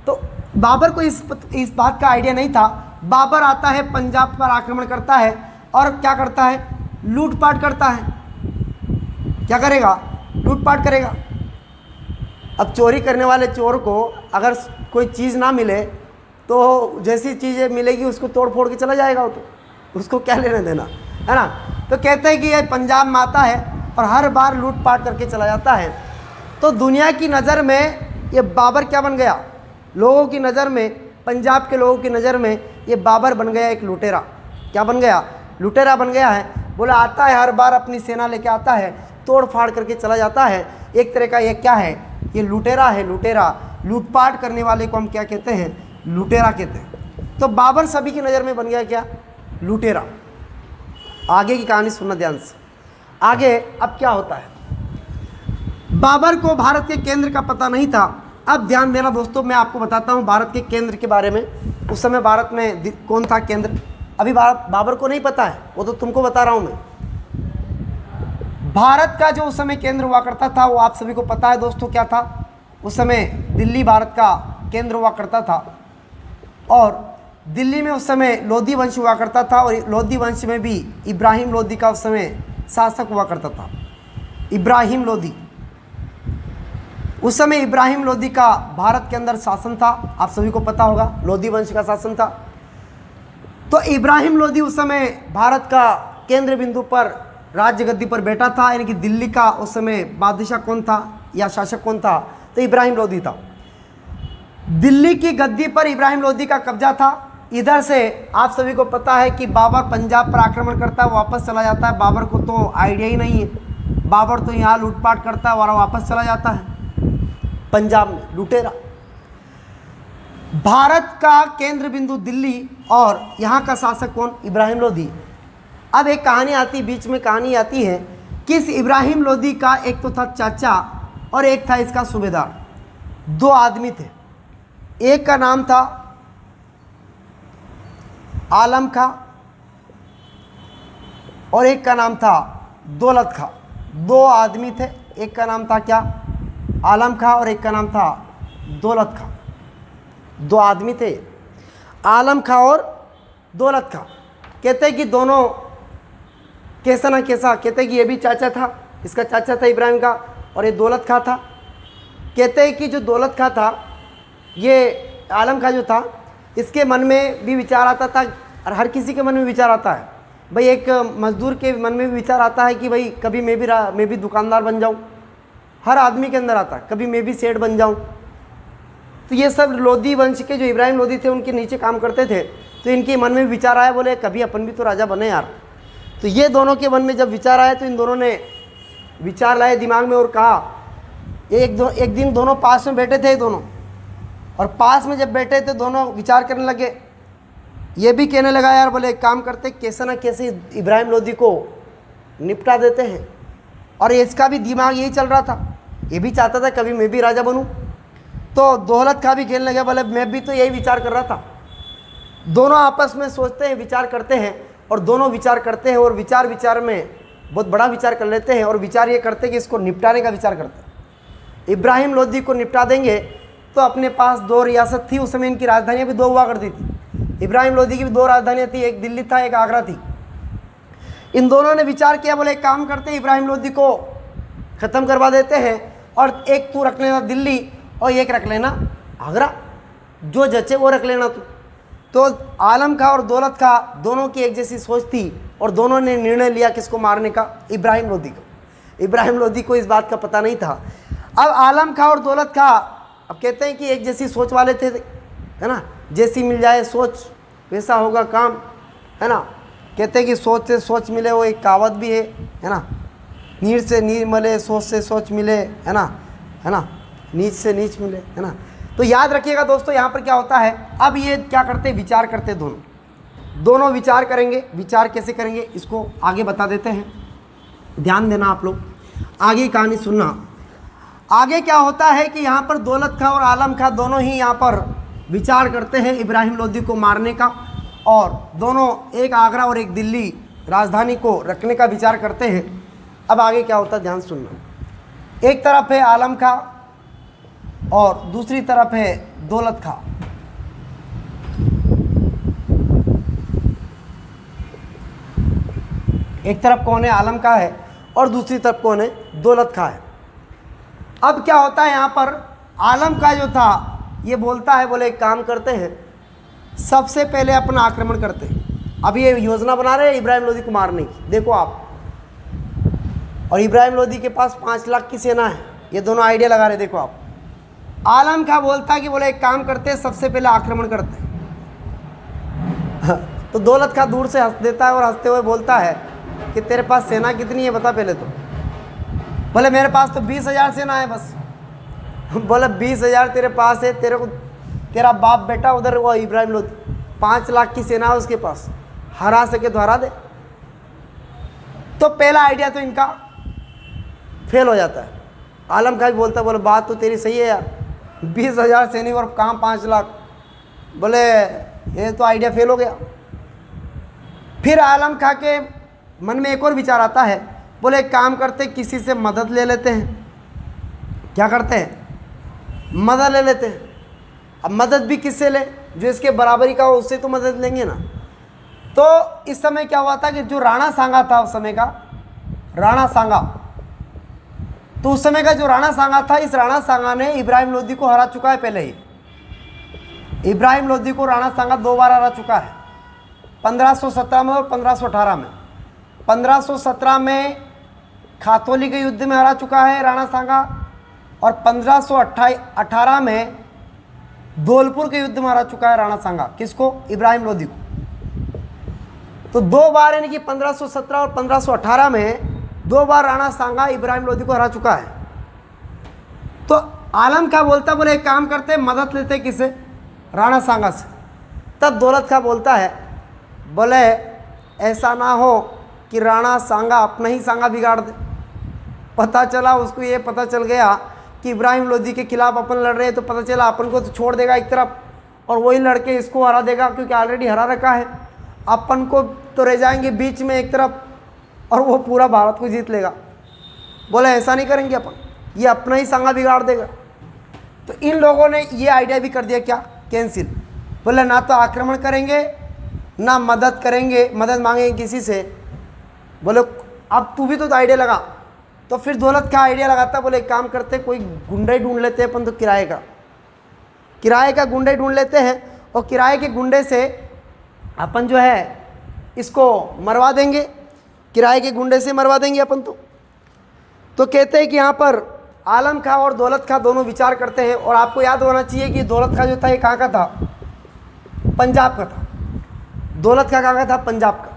तो बाबर को इस बात का आइडिया नहीं था। बाबर आता है, पंजाब पर आक्रमण करता है और क्या करता है, लूटपाट करता है। क्या करेगा, लूटपाट करेगा। अब चोरी करने वाले चोर को अगर कोई चीज़ ना मिले तो जैसी चीज़ें मिलेगी उसको तोड़ फोड़ के चला जाएगा, वो तो उसको क्या लेना देना, है ना। तो कहते हैं कि ये पंजाब में आता है और हर बार लूटपाट करके चला जाता है। तो दुनिया की नज़र में ये बाबर क्या बन गया, लोगों की नज़र में, पंजाब के लोगों की नज़र में ये बाबर बन गया एक लुटेरा। क्या बन गया, लुटेरा बन गया है। बोला आता है, हर बार अपनी सेना लेके आता है, तोड़ फाड़ करके चला जाता है। एक तरह का ये क्या है, ये लुटेरा है, लुटेरा। लूटपाट करने वाले को हम क्या कहते हैं, लुटेरा कहते हैं। तो बाबर सभी की नज़र में बन गया क्या, लुटेरा। आगे की कहानी सुनना ध्यान से। आगे अब क्या होता है, बाबर को भारत के केंद्र का पता नहीं था। अब ध्यान देना दोस्तों, मैं आपको बताता हूँ भारत के केंद्र के बारे में। उस समय भारत में कौन था केंद्र, अभी बाबर को नहीं पता है, वो तो तुमको बता रहा हूँ मैं। भारत का जो उस समय केंद्र हुआ करता था वो आप सभी को पता है दोस्तों, क्या था उस समय, दिल्ली भारत का केंद्र हुआ करता था। और दिल्ली में उस समय लोधी वंश हुआ करता था, और लोधी वंश में भी इब्राहिम लोधी का उस समय शासक हुआ करता था, इब्राहिम लोधी। उस समय इब्राहिम लोधी का भारत के अंदर शासन था, आप सभी को पता होगा, लोधी वंश का शासन था। तो इब्राहिम लोधी उस समय भारत का केंद्र बिंदु पर राज्य गद्दी पर बैठा था, यानी कि दिल्ली का उस समय बादशाह कौन था या शासक कौन था, तो इब्राहिम लोधी था। दिल्ली की गद्दी पर इब्राहिम लोधी का कब्जा था। इधर से आप सभी को पता है कि बाबर पंजाब पर आक्रमण करता है, वापस चला जाता है। बाबर को तो आइडिया ही नहीं है, बाबर तो यहाँ लूटपाट करता है और वापस चला जाता है पंजाब में, लुटेरा। भारत का केंद्र बिंदु दिल्ली और यहाँ का शासक कौन, इब्राहिम लोधी। अब एक कहानी आती, बीच में कहानी आती है कि इस इब्राहिम लोधी का एक तो था चाचा और एक था इसका सूबेदार। दो आदमी थे, एक का नाम था आलम खां और एक का नाम था दौलत खां। दो आदमी थे, एक का नाम था क्या, आलम खां, और एक का नाम था दौलत खां। दो आदमी थे, आलम खां और दौलत खां। कहते हैं कि दोनों कैसा ना कैसा, कहते हैं कि ये भी चाचा था, इसका चाचा था इब्राहिम का, और ये दौलत खां था। कहते हैं कि जो दौलत खां था, ये आलम खां जो था, इसके मन में भी विचार आता था, और हर किसी के मन में विचार आता है भाई, एक मजदूर के मन में भी विचार आता है कि भाई कभी मैं भी दुकानदार बन जाऊं। हर आदमी के अंदर आता है, कभी मैं भी सेठ बन जाऊं। तो ये सब लोधी वंश के जो इब्राहिम लोधी थे उनके नीचे काम करते थे, तो इनके मन में विचार आया, बोले कभी अपन भी तो राजा बने यार। तो ये दोनों के मन में जब विचार आया तो इन दोनों ने विचार लाए दिमाग में और कहा, एक दिन दोनों पास में बैठे थे दोनों, और पास में जब बैठे थे दोनों विचार करने लगे। ये भी कहने लगा यार, बोले एक काम करते, कैसे ना कैसे इब्राहिम लोधी को निपटा देते हैं। और इसका भी दिमाग यही चल रहा था, ये भी चाहता था कभी मैं भी राजा बनूं। तो दौलत खां भी खेलने लगा, बोले मैं भी तो यही विचार कर रहा था। दोनों आपस में सोचते हैं, विचार करते हैं, और दोनों विचार करते हैं, और विचार में बहुत बड़ा विचार कर लेते हैं, और विचार ये करते हैं कि इसको निपटाने का विचार करते हैं। इब्राहिम लोधी को निपटा देंगे तो अपने पास दो रियासत थी, उस समय इनकी राजधानियाँ भी दो हुआ करती थी। इब्राहिम लोधी की भी दो राजधानियाँ थी, एक दिल्ली था, एक आगरा थी। इन दोनों ने विचार किया, बोले एक काम करते हैं, इब्राहिम लोधी को ख़त्म करवा देते हैं, और एक तू रख लेना दिल्ली और एक रख लेना आगरा, जो जचे वो रख लेना तू। तो आलम खां और दौलत खां दोनों की एक जैसी सोच थी, और दोनों ने निर्णय लिया किसको मारने का, इब्राहिम लोधी को। इब्राहिम लोधी को इस बात का पता नहीं था। अब आलम खां और दौलत खां अब कहते हैं कि एक जैसी सोच वाले थे, है ना, जैसी मिल जाए सोच वैसा होगा काम, है ना। कहते हैं कि सोच से सोच मिले, वो एक कहावत भी है ना, नीर से नीर मिले, सोच से सोच मिले, है ना, नीच से नीच मिले, है ना। तो याद रखिएगा दोस्तों, यहाँ पर क्या होता है, अब ये क्या करते, विचार करते दोनों। दोनों विचार करेंगे। विचार कैसे करेंगे इसको आगे बता देते हैं, ध्यान देना आप लोग, आगे की कहानी सुनना। आगे क्या होता है कि यहाँ पर दौलत खां और आलम खां दोनों ही यहाँ पर विचार करते हैं इब्राहिम लोदी को मारने का, और दोनों एक आगरा और एक दिल्ली राजधानी को रखने का विचार करते हैं। अब आगे क्या होता है ध्यान सुनना। एक तरफ है आलम खां और दूसरी तरफ है दौलत खां। एक तरफ कौन है, आलम खां है, और दूसरी तरफ कौन है, दौलत खां है। अब क्या होता है यहाँ पर, आलम खां जो था ये बोलता है, बोले एक काम करते हैं, सबसे पहले अपना आक्रमण करते हैं। अब ये योजना बना रहे हैं इब्राहिम लोदी को मारने की, देखो आप, और इब्राहिम लोदी के पास 5 लाख की सेना है, ये दोनों आइडिया लगा रहे, देखो आप। आलम खां बोलता है कि बोले एक काम करते हैं, सबसे पहले आक्रमण करते हैं। तो दौलत खां दूर से हंस देता है और हंसते हुए बोलता है कि तेरे पास सेना कितनी है बता पहले तो। बोले मेरे पास तो 20,000 सेना है बस। बोले 20,000 तेरे पास है, तेरे को तेरा बाप बेटा उधर वो इब्राहिम लोदी 5 लाख की सेना है उसके पास, हरा सके तो हरा दे। तो पहला आइडिया तो इनका फेल हो जाता है। आलम खां भी बोलता है, बोले बात तो तेरी सही है यार, 20,000 सैनिक और कहाँ 5 लाख, बोले ये तो आइडिया फेल हो गया। फिर आलम खां के मन में एक और विचार आता है, बोले एक काम करते किसी से मदद ले लेते हैं। क्या करते हैं, मदद ले लेते हैं। अब मदद भी किससे ले, जो इसके बराबरी का हो उससे तो मदद लेंगे ना। तो इस समय क्या हुआ था कि जो राणा सांगा था उस समय का, राणा सांगा, तो उस समय का जो राणा सांगा था, इस राणा सांगा ने इब्राहिम लोदी को हरा चुका है पहले ही। इब्राहिम लोदी को राणा सांगा 2 बार हरा चुका है, 1517 में और 1518 में। 1517 में खातौली के युद्ध में हरा चुका है राणा सांगा, और 1518 में धौलपुर के युद्ध में हरा चुका है राणा सांगा। किसको, इब्राहिम लोदी को। तो 2 बार, यानी कि 1517 और 1518 में 2 बार राणा सांगा इब्राहिम लोदी को हरा चुका है। तो आलम खां बोलता, बोले एक काम करते मदद लेते किसे, राणा सांगा से। तब दौलत खां बोलता है, बोले ऐसा ना हो कि राणा सांगा अपना ही सांगा बिगाड़ दे। पता चला उसको, ये पता चल गया कि इब्राहिम लोदी के खिलाफ अपन लड़ रहे हैं, तो पता चला अपन को तो छोड़ देगा एक तरफ, और वही लड़के इसको हरा देगा, क्योंकि ऑलरेडी हरा रखा है। अपन को तो रह जाएंगे बीच में एक तरफ, और वो पूरा भारत को जीत लेगा। बोले ऐसा नहीं करेंगे अपन, ये अपना ही सांगा बिगाड़ देगा। तो इन लोगों ने ये आइडिया भी कर दिया, क्या, कैंसिल। बोले ना तो आक्रमण करेंगे ना मदद करेंगे, मदद मांगेंगे किसी से। बोले अब तू भी तो आइडिया लगा। तो फिर दौलत खां आइडिया लगाता, बोले एक काम करते कोई गुंडा ही ढूंढ लेते हैं अपन, तो किराए का गुंडा ही ढूंढ लेते हैं, और किराए के गुंडे से अपन जो है इसको मरवा देंगे, किराए के गुंडे से मरवा देंगे अपन। तो कहते हैं कि यहाँ पर आलम खां और दौलत खां दोनों विचार करते हैं। और आपको याद होना चाहिए कि दौलत खां जो था ये कहाँ का था, पंजाब का था। दौलत खां कहाँ का था, पंजाब का।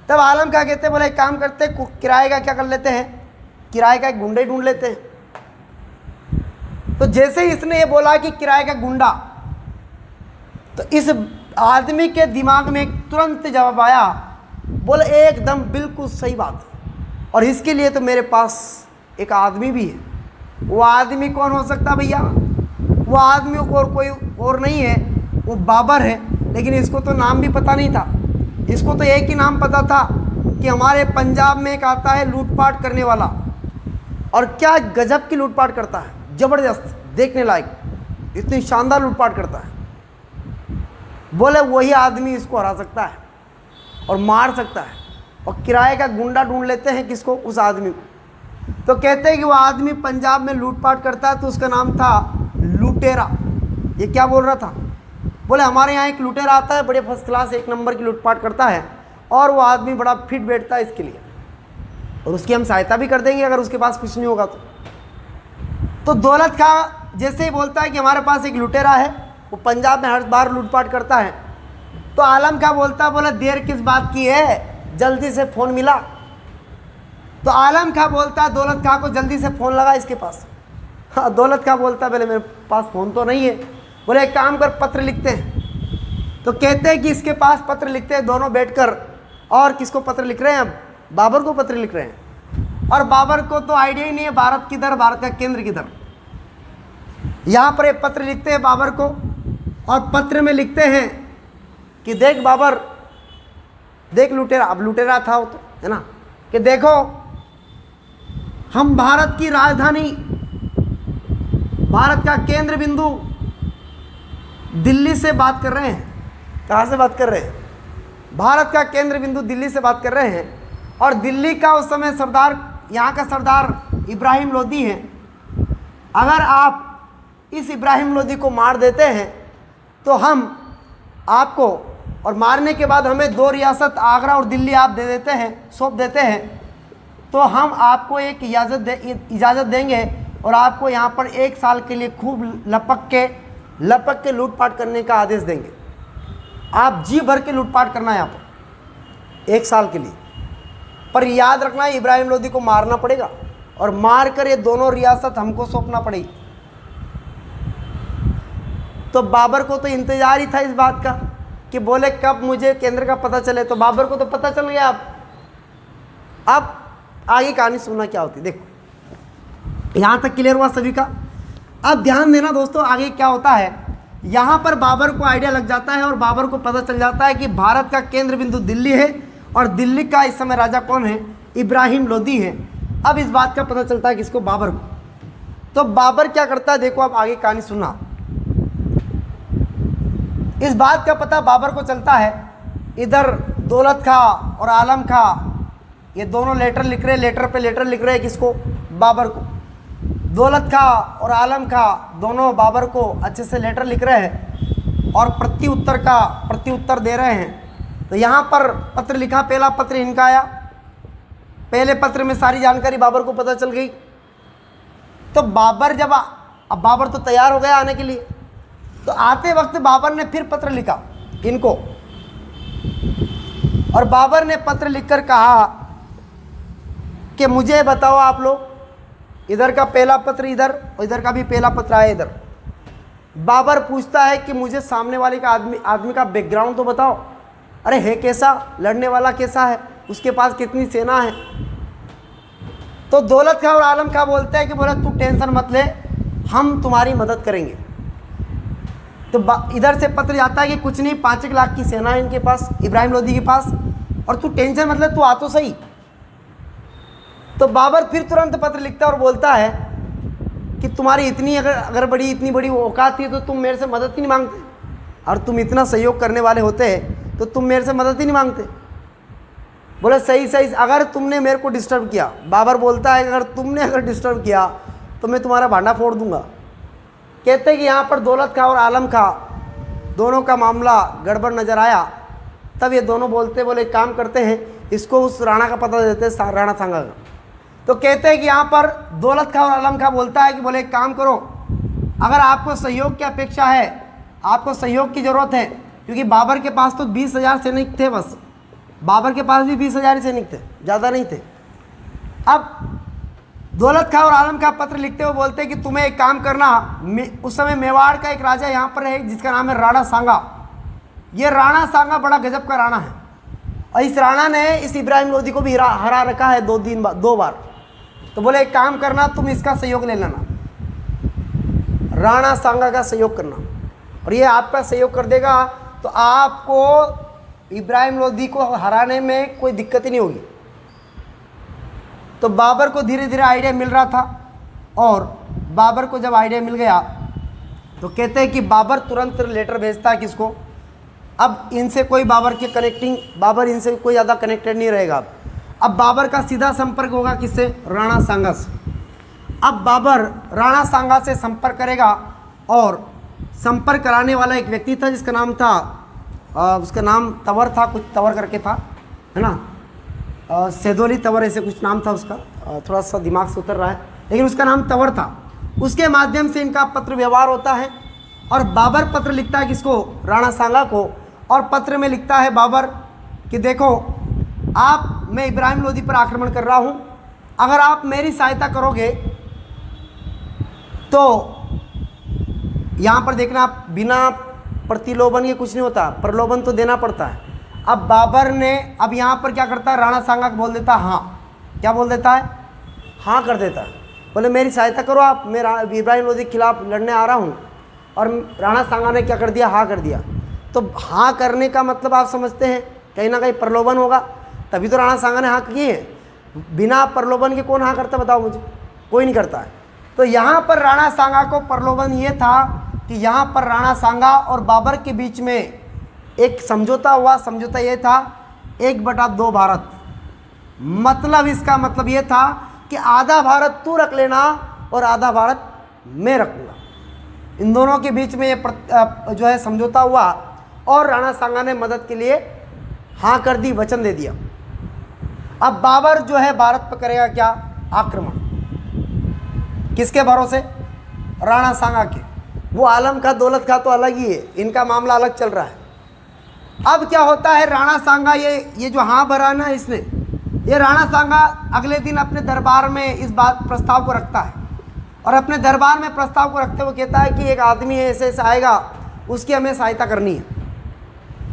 तब आलम खां कहते हैं, बोले एक काम करते किराए का क्या कर लेते हैं, किराए का एक गुंडा ही ढूंढ लेते हैं। तो जैसे ही इसने ये बोला कि किराए का गुंडा, तो इस आदमी के दिमाग में तुरंत जवाब आया, बोले एकदम बिल्कुल सही बात, और इसके लिए तो मेरे पास एक आदमी भी है। वो आदमी कौन हो सकता भैया, वो आदमी और कोई और नहीं है, वो बाबर है। लेकिन इसको तो नाम भी पता नहीं था, इसको तो एक ही नाम पता था कि हमारे पंजाब में एक आता है लूटपाट करने वाला, और क्या गजब की लूटपाट करता है, ज़बरदस्त, देखने लायक, इतनी शानदार लूटपाट करता है। बोले वही आदमी इसको हरा सकता है और मार सकता है, और किराए का गुंडा ढूंढ लेते हैं किसको, उस आदमी को। तो कहते हैं कि वो आदमी पंजाब में लूटपाट करता है, तो उसका नाम था लुटेरा। ये क्या बोल रहा था, बोले हमारे यहाँ एक लुटेरा आता है, बड़े फर्स्ट क्लास 1 नंबर की लूटपाट करता है, और वो आदमी बड़ा फिट बैठता है इसके लिए, और उसकी हम सहायता भी कर देंगे अगर उसके पास कुछ नहीं होगा तो दौलत खां जैसे ही बोलता है कि हमारे पास एक लुटेरा है, वो पंजाब में हर बार लूटपाट करता है, तो आलम खां बोलता, बोला देर किस बात की है, जल्दी से फ़ोन मिला। तो आलम खां बोलता दौलत खां को, जल्दी से फ़ोन लगा इसके पास। हाँ, दौलत खां बोलता, बोले मेरे पास फ़ोन तो नहीं है। बोले एक काम कर, पत्र लिखते हैं। तो कहते हैं कि इसके पास पत्र लिखते हैं दोनों बैठकर, और किसको पत्र लिख रहे हैं? अब बाबर को पत्र लिख रहे हैं। और बाबर को तो आइडिया ही नहीं है भारत किधर, भारत का केंद्र किधर। यहाँ पर एक पत्र लिखते हैं बाबर को, और पत्र में लिखते हैं कि देख बाबर, देख लुटेरा, अब लुटेरा था वो तो, है ना, कि देखो हम भारत की राजधानी, भारत का केंद्र बिंदु दिल्ली से बात कर रहे हैं। कहाँ से बात कर रहे हैं? भारत का केंद्र बिंदु दिल्ली से बात कर रहे हैं। और दिल्ली का उस समय सरदार, यहाँ का सरदार इब्राहिम लोदी है। अगर आप इस इब्राहिम लोदी को मार देते हैं तो हम आपको, और मारने के बाद हमें 2 रियासत आगरा और दिल्ली आप दे देते हैं, सौंप देते हैं, तो हम आपको एक इजाज़त देंगे और आपको यहाँ पर 1 साल के लिए खूब लपक के लूटपाट करने का आदेश देंगे। आप जी भर के लूटपाट करना है यहाँ पर 1 साल के लिए। पर याद रखना है इब्राहिम लोदी को मारना पड़ेगा, और मार कर ये दोनों रियासत हमको सौंपना पड़ेगी। तो बाबर को तो इंतजार ही था इस बात का कि बोले कब मुझे केंद्र का पता चले। तो बाबर को तो पता चल गया। अब आगे कहानी सुनना क्या होती, देखो यहाँ तक क्लियर हुआ सभी का। अब ध्यान देना दोस्तों, आगे क्या होता है। यहाँ पर बाबर को आइडिया लग जाता है और बाबर को पता चल जाता है कि भारत का केंद्र बिंदु दिल्ली है, और दिल्ली का इस समय राजा कौन है? इब्राहिम लोदी है। अब इस बात का पता चलता है किसको? बाबर को। तो बाबर क्या करता है, देखो अब आगे कहानी सुनना। इस बात का पता बाबर को चलता है, इधर दौलत खां और आलम खां ये दोनों लेटर लिख रहे हैं, लेटर पे लेटर लिख रहे हैं किसको? बाबर को। दौलत खां और आलम खां दोनों बाबर को अच्छे से लेटर लिख रहे हैं और प्रत्युत्तर दे रहे हैं। तो यहाँ पर पत्र लिखा, पहला पत्र इनका आया। पहले पत्र में सारी जानकारी बाबर को पता चल गई। तो बाबर जब अब बाबर तो तैयार हो गया आने के लिए, तो आते वक्त बाबर ने फिर पत्र लिखा इनको, और बाबर ने पत्र लिखकर कहा कि मुझे बताओ आप लोग, इधर का पहला पत्र इधर और इधर का भी पहला पत्र आया इधर। बाबर पूछता है कि मुझे सामने वाले का आदमी का बैकग्राउंड तो बताओ। अरे है कैसा, लड़ने वाला कैसा है, उसके पास कितनी सेना है। तो दौलत खां और आलम खां बोलते हैं कि बोला तू टेंशन मत ले, हम तुम्हारी मदद करेंगे। तो इधर से पत्र जाता है कि कुछ नहीं, 5 लाख की सेना है इनके पास, इब्राहिम लोदी के पास, और तू टेंशन मत ले, तू आ तो सही। तो बाबर फिर तुरंत पत्र लिखता है और बोलता है कि तुम्हारी इतनी इतनी बड़ी औकात थी तो तुम मेरे से मदद ही नहीं मांगते, और तुम इतना सहयोग करने वाले होते तो तुम मेरे से मदद ही नहीं मांगते। बोले सही, अगर तुमने मेरे को डिस्टर्ब किया, बाबर बोलता है अगर तुमने डिस्टर्ब किया तो मैं तुम्हारा भांडा फोड़ दूंगा। कहते हैं कि यहाँ पर दौलत खां और आलम खां दोनों का मामला गड़बड़ नज़र आया। तब ये दोनों बोले एक काम करते हैं, इसको उस राणा का पता देते हैं, राणा सांगा का। तो कहते हैं कि यहाँ पर दौलत खां और आलम खां बोलता है कि बोले एक काम करो, अगर आपको सहयोग की अपेक्षा है, आपको सहयोग की ज़रूरत है, क्योंकि बाबर के पास तो 20,000 सैनिक थे, बस बाबर के पास भी 20,000 सैनिक थे, ज़्यादा नहीं थे। अब दौलत खां और आलम खां पत्र लिखते हुए बोलते हैं कि तुम्हें एक काम करना, उस समय मेवाड़ का एक राजा यहाँ पर है जिसका नाम है राणा सांगा। ये राणा सांगा बड़ा गजब का राणा है, और इस राणा ने इस इब्राहिम लोदी को भी हरा रखा है 2 बार। तो बोले एक काम करना, तुम इसका सहयोग ले लेना, राणा सांगा का सहयोग करना, और ये आपका सहयोग कर देगा तो आपको इब्राहिम लोदी को हराने में कोई दिक्कत ही नहीं होगी। तो बाबर को धीरे धीरे आइडिया मिल रहा था, और बाबर को जब आइडिया मिल गया तो कहते हैं कि बाबर तुरंत लेटर भेजता है किसको? अब इनसे कोई बाबर इनसे कोई ज़्यादा कनेक्टेड नहीं रहेगा। अब बाबर का सीधा संपर्क होगा किससे? राणा सांगा से। अब बाबर राणा सांगा से संपर्क करेगा, और संपर्क कराने वाला एक व्यक्ति था जिसका नाम था उसका नाम तंवर था, कुछ तंवर करके था, है ना, सेदोली तंवर ऐसे कुछ नाम था उसका, थोड़ा सा दिमाग से उतर रहा है, लेकिन उसका नाम तंवर था। उसके माध्यम से इनका पत्र व्यवहार होता है, और बाबर पत्र लिखता है किसको? राणा सांगा को। और पत्र में लिखता है बाबर कि देखो मैं इब्राहिम लोदी पर आक्रमण कर रहा हूँ, अगर आप मेरी सहायता करोगे तो यहाँ पर देखना, आप बिना प्रतिलोभन ये कुछ नहीं होता, प्रलोभन तो देना पड़ता है। अब बाबर ने अब यहाँ पर क्या करता है, राणा सांगा को बोल देता हाँ, क्या बोल देता है, हाँ कर देता है, बोले मेरी सहायता करो आप, मैं इब्राहिम लोदी के खिलाफ लड़ने आ रहा हूँ। और राणा सांगा ने क्या कर दिया, हाँ कर दिया। तो हाँ करने का मतलब आप समझते हैं कहीं ना कहीं प्रलोभन होगा, तभी तो राणा सांगा ने हाँ किए हैं। बिना प्रलोभन के कौन हाँ करता बताओ मुझे, कोई नहीं करता है। तो यहाँ पर राणा सांगा को प्रलोभन ये था कि यहाँ पर राणा सांगा और बाबर के बीच में एक समझौता हुआ। समझौता ये था 1/2 भारत, मतलब इसका मतलब ये था कि आधा भारत तू रख लेना और आधा भारत मैं रखूँगा। इन दोनों के बीच में ये जो है समझौता हुआ और राणा सांगा ने मदद के लिए हाँ कर दी, वचन दे दिया। अब बाबर जो है भारत पर करेगा क्या, आक्रमण। किसके भरोसे, राणा सांगा के। वो आलम खां दौलत खां तो अलग ही है, इनका मामला अलग चल रहा है। अब क्या होता है, राणा सांगा ये जो हाँ भरा ना इसने, ये राणा सांगा अगले दिन अपने दरबार में इस बात प्रस्ताव को रखता है। और अपने दरबार में प्रस्ताव को रखते हुए कहता है कि एक आदमी ऐसे ऐसे आएगा, उसकी हमें सहायता करनी है।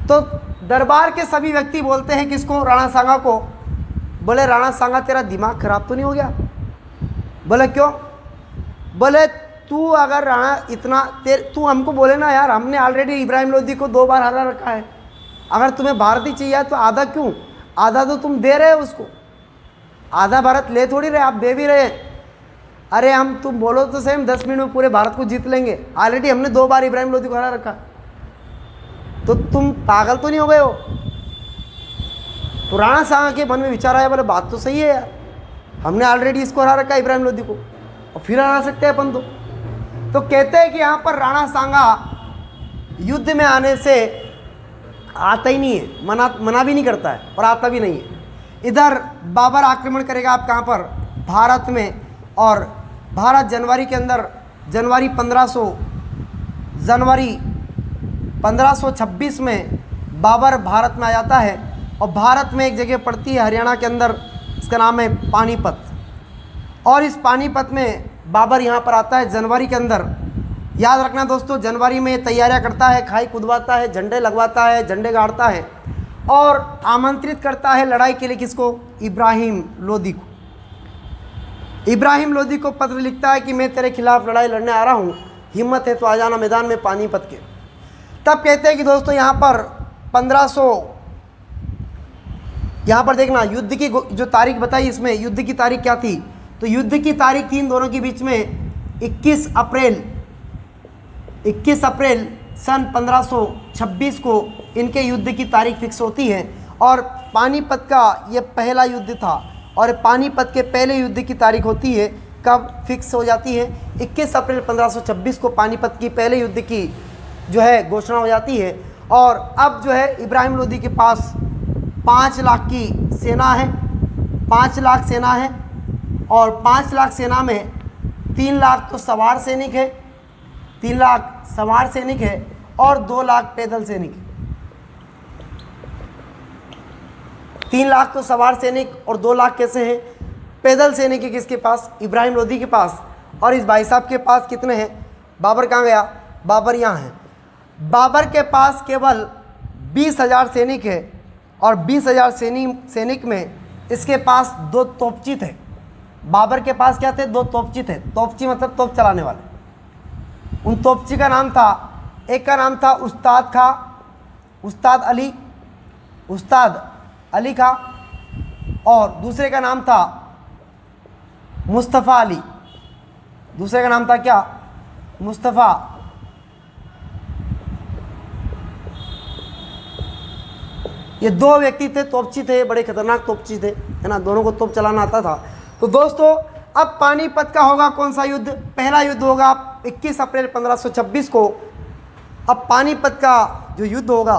तो दरबार के सभी व्यक्ति बोलते हैं किसको, राणा सांगा को। बोले राणा सांगा तेरा दिमाग खराब तो नहीं हो गया। बोले क्यों, बोले तू अगर राणा इतना तू हमको बोले ना यार, हमने ऑलरेडी इब्राहिम लोदी को 2 बार हरा रखा है, अगर तुम्हें भारत ही चाहिए तो आधा क्यों, आधा तो तुम दे रहे हो उसको, आधा भारत ले थोड़ी रहे, आप दे भी रहे। अरे हम तुम बोलो तो सही, 10 मिनट में पूरे भारत को जीत लेंगे, ऑलरेडी हमने 2 बार इब्राहिम लोदी को हरा रखा, तो तुम पागल तो नहीं हो गए हो। तो राणा सांगा के मन में विचार आया, बोले बात तो सही है यार, हमने ऑलरेडी इसको हरा रखा इब्राहिम लोदी को, और फिर हरा सकते हैं अपन तो कहते हैं कि यहाँ पर राणा सांगा युद्ध में आने से आता ही नहीं है, मना भी नहीं करता है और आता भी नहीं है। इधर बाबर आक्रमण करेगा आप कहाँ पर, भारत में। और भारत जनवरी के अंदर, जनवरी 1526 में बाबर भारत में आ जाता है। और भारत में एक जगह पड़ती है हरियाणा के अंदर, इसका नाम है पानीपत। और इस पानीपत में बाबर यहाँ पर आता है जनवरी के अंदर। याद रखना दोस्तों, जनवरी में तैयारियां करता है, खाई कुदवाता है, झंडे लगवाता है, झंडे गाड़ता है और आमंत्रित करता है लड़ाई के लिए किसको, इब्राहिम लोदी को। इब्राहिम लोदी को पत्र लिखता है कि मैं तेरे खिलाफ लड़ाई लड़ने आ रहा हूँ, हिम्मत है तो आ जाना मैदान में पानीपत के। तब कहते हैं कि दोस्तों यहाँ पर 1500, यहाँ पर देखना युद्ध की जो तारीख बताई, इसमें युद्ध की तारीख क्या थी, तो युद्ध की तारीख थी इन दोनों के बीच में 21 अप्रैल सन 1526 को इनके युद्ध की तारीख फिक्स होती है। और पानीपत का ये पहला युद्ध था और पानीपत के पहले युद्ध की तारीख होती है कब फिक्स हो जाती है, 21 अप्रैल 1526 को पानीपत की पहले युद्ध की जो है घोषणा हो जाती है। और अब जो है इब्राहिम लोदी के पास 5 लाख की सेना है, 5 लाख सेना है। और 5 लाख सेना में 3 लाख तो सवार सैनिक है, 3 लाख सवार सैनिक है और 2 लाख पैदल सैनिक है। 3 लाख तो सवार सैनिक और 2 लाख कैसे हैं, पैदल सैनिक है किसके पास, इब्राहिम लोदी के पास। और इस भाई साहब के पास कितने हैं, बाबर कहाँ गया, बाबर यहाँ है। बाबर के पास केवल 20,000 सैनिक है और 20,000 सैनिक में इसके पास 2 तोपची थे। बाबर के पास क्या थे, 2 तोपची थे। तोपची मतलब तोप चलाने वाले। उन तोपची का नाम था, एक का नाम था उस्ताद अली खां और दूसरे का नाम था मुस्तफ़ा अली। दूसरे का नाम था क्या, मुस्तफ़ा। ये 2 व्यक्ति थे, तोपची थे, बड़े खतरनाक तोपची थे, है ना, दोनों को तोप चलाना आता था। तो दोस्तों अब पानीपत का होगा कौन सा युद्ध, पहला युद्ध होगा 21 अप्रैल 1526 को। अब पानीपत का जो युद्ध होगा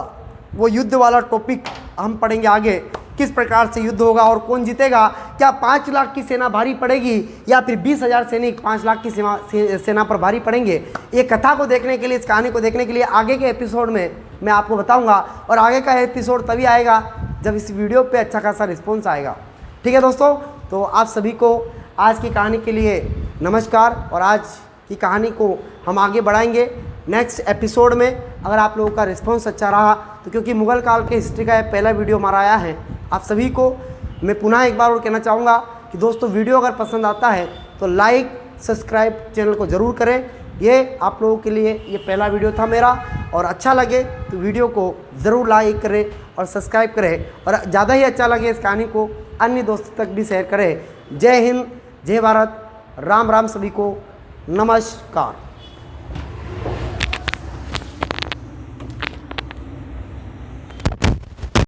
वो युद्ध वाला टॉपिक हम पढ़ेंगे आगे, किस प्रकार से युद्ध होगा और कौन जीतेगा। क्या 5 लाख की सेना भारी पड़ेगी या फिर 20,000 सैनिक 5 लाख की सेना पर भारी पड़ेंगे। ये कथा को देखने के लिए, इस कहानी को देखने के लिए आगे के एपिसोड में मैं आपको बताऊंगा। और आगे का एपिसोड तभी आएगा जब इस वीडियो पे अच्छा खासा रिस्पॉन्स आएगा। ठीक है दोस्तों, तो आप सभी को आज की कहानी के लिए नमस्कार। और आज की कहानी को हम आगे बढ़ाएंगे नेक्स्ट एपिसोड में। अगर आप लोगों का रिस्पॉन्स अच्छा रहा तो, क्योंकि मुग़ल काल के हिस्ट्री का पहला वीडियो हमारा आया है, आप सभी को मैं पुनः एक बार और कहना चाहूँगा कि दोस्तों वीडियो अगर पसंद आता है तो लाइक सब्सक्राइब चैनल को ज़रूर करें। ये आप लोगों के लिए ये पहला वीडियो था मेरा, और अच्छा लगे तो वीडियो को ज़रूर लाइक करें और सब्सक्राइब करें, और ज़्यादा ही अच्छा लगे इस कहानी को अन्य दोस्तों तक भी शेयर करें। जय हिंद, जय भारत, राम राम सभी को, नमस्कार।